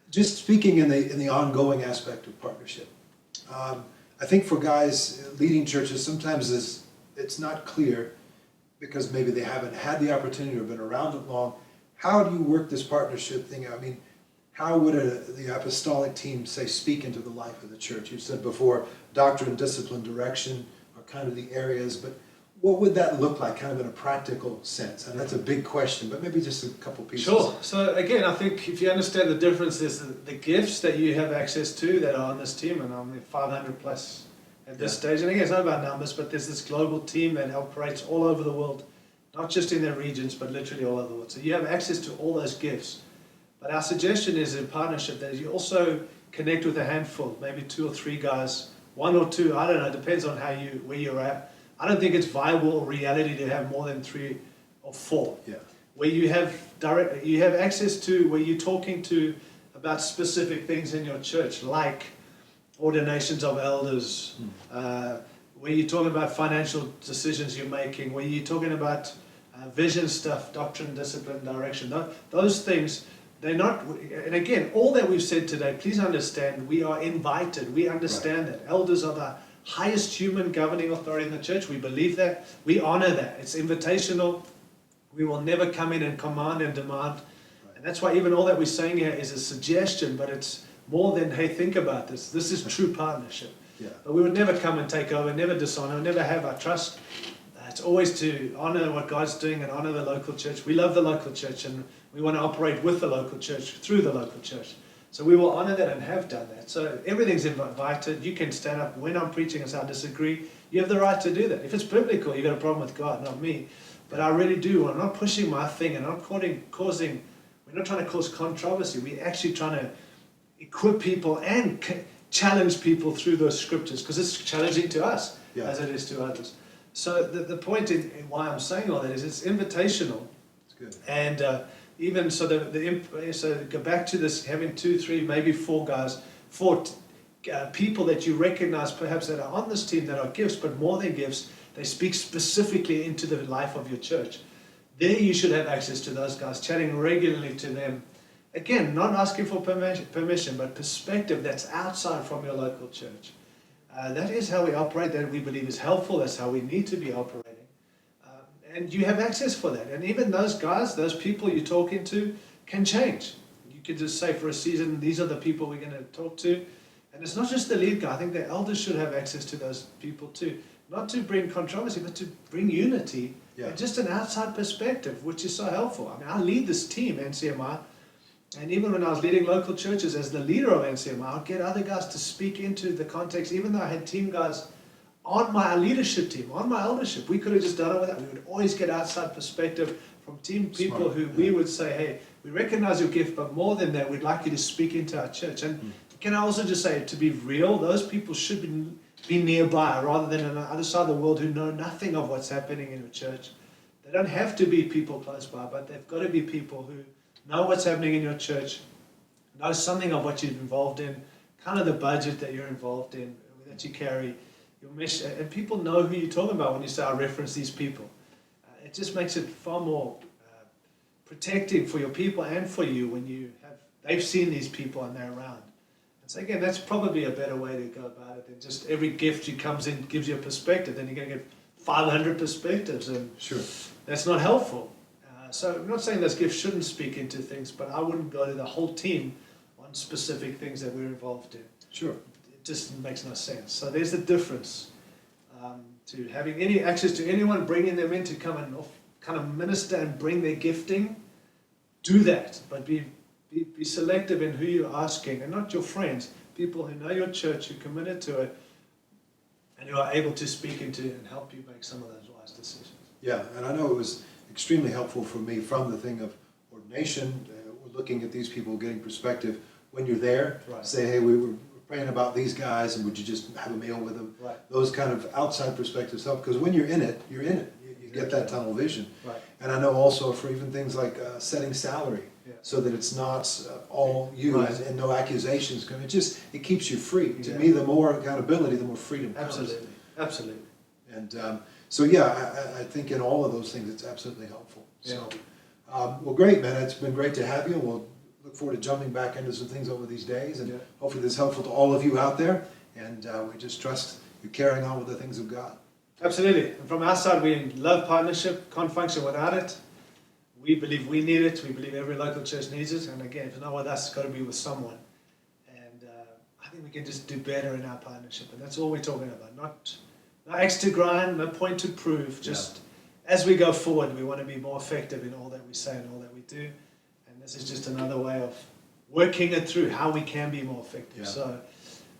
Just speaking in the ongoing aspect of partnership, I think for guys leading churches, sometimes it's not clear because maybe they haven't had the opportunity or been around it long. How do you work this partnership thing? I mean, how would the apostolic team, say, speak into the life of the church? You said before, doctrine, discipline, direction are kind of the areas, but what would that look like kind of in a practical sense? And that's a big question, but maybe just a couple pieces. Sure. So again, I think if you understand the difference, there's the gifts that you have access to that are on this team, and I'm 500 plus at this stage. And again, it's not about numbers, but there's this global team that operates all over the world, not just in their regions, but literally all over the world. So you have access to all those gifts. But our suggestion is in partnership that you also connect with a handful, maybe 2 or 3 guys, 1 or 2, I don't know, it depends on where you're at. I don't think it's viable or reality to have more than 3 or 4. Yeah. Where you have access to, where you're talking to about specific things in your church, like ordinations of elders, where you're talking about financial decisions you're making, where you're talking about vision stuff, doctrine, discipline, direction. Those things, they're not, and again, all that we've said today, please understand, we are invited. We understand that. Elders are the highest human governing authority in the church. We believe that. We honor that. It's invitational. We will never come in and command and demand. And that's why even all that we're saying here is a suggestion, but it's more than, hey, think about this. This is true partnership. Yeah. But we would never come and take over, never dishonor, never have our trust. It's always to honor what God's doing and honor the local church. We love the local church, and we want to operate with the local church, through the local church. So we will honor that and have done that. So everything's invited. You can stand up when I'm preaching and say I disagree. You have the right to do that. If it's biblical, you've got a problem with God, not me. But I really do. I'm not pushing my thing, and I'm causing, we're not trying to cause controversy. We're actually trying to equip people and challenge people through those scriptures, because it's challenging to us as it is to others. So the point in why I'm saying all that is it's invitational. It's good. And even so, so go back to this, having 2, 3, maybe 4 guys, 4 people that you recognize perhaps that are on this team that are gifts, but more than gifts, they speak specifically into the life of your church. There you should have access to those guys, chatting regularly to them. Again, not asking for permission, but perspective that's outside from your local church. That is how we operate, that we believe is helpful, that's how we need to be operating. And you have access for that. And even those guys, those people you're talking to, can change. You could just say for a season, these are the people we're going to talk to. And it's not just the lead guy. I think the elders should have access to those people too. Not to bring controversy, but to bring unity. And just an outside perspective, which is so helpful. I mean, I lead this team, NCMI. And even when I was leading local churches as the leader of NCMI, I'd get other guys to speak into the context, even though I had team guys on my leadership team, on my eldership. We could have just done it with that. We would always get outside perspective from team people who we would say, hey, we recognize your gift, but more than that, we'd like you to speak into our church. And can I also just say, to be real, those people should be nearby rather than on the other side of the world who know nothing of what's happening in your church. They don't have to be people close by, but they've got to be people who know what's happening in your church, know something of what you're involved in, kind of the budget that you're involved in, that you carry, your mission, and people know who you're talking about when you say, I reference these people. It just makes it far more protecting for your people and for you when they've seen these people and they're around. And so again, that's probably a better way to go about it than just every gift that comes in gives you a perspective. Then you're going to get 500 perspectives, and that's not helpful. So I'm not saying those gifts shouldn't speak into things, but I wouldn't go to the whole team on specific things that we're involved in. Sure. It just makes no sense. So there's the difference to having any access to anyone, bringing them in to come and kind of minister and bring their gifting. Do that, but be selective in who you're asking, and not your friends, people who know your church, who are committed to it, and who are able to speak into and help you make some of those wise decisions. Yeah, and I know it was extremely helpful for me from the thing of ordination, looking at these people, getting perspective. When you're there, say, hey, we were praying about these guys, and would you just have a meal with them? Those kind of outside perspectives help, because when you're in it, you're in it. You get that tunnel vision. And I know also for even things like setting salary, so that it's not all you and no accusations. It keeps you free. To me, the more accountability, the more freedom comes. Absolutely. And so yeah, I think in all of those things it's absolutely helpful. So, well, great, man. It's been great to have you. We'll look forward to jumping back into some things over these days, and Yeah. hopefully this is helpful to all of you out there, and we just trust you're carrying on with the things of God. Absolutely. And from our side, we love partnership, can't function without it. We believe we need it. We believe every local church needs it. And again, if it's not with us, it's got to be with someone. And I think we can just do better in our partnership. And that's all we're talking about. Not no axe to grind, no point to prove. Just as we go forward, we want to be more effective in all that we say and all that we do. And this is just another way of working it through how we can be more effective. Yeah. So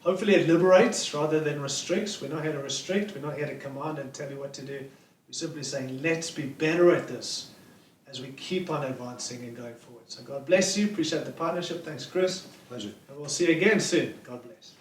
hopefully it liberates rather than restricts. We're not here to restrict. We're not here to command and tell you what to do. We're simply saying, let's be better at this as we keep on advancing and going forward. So God bless you. Appreciate the partnership. Thanks, Chris. Pleasure. And we'll see you again soon. God bless.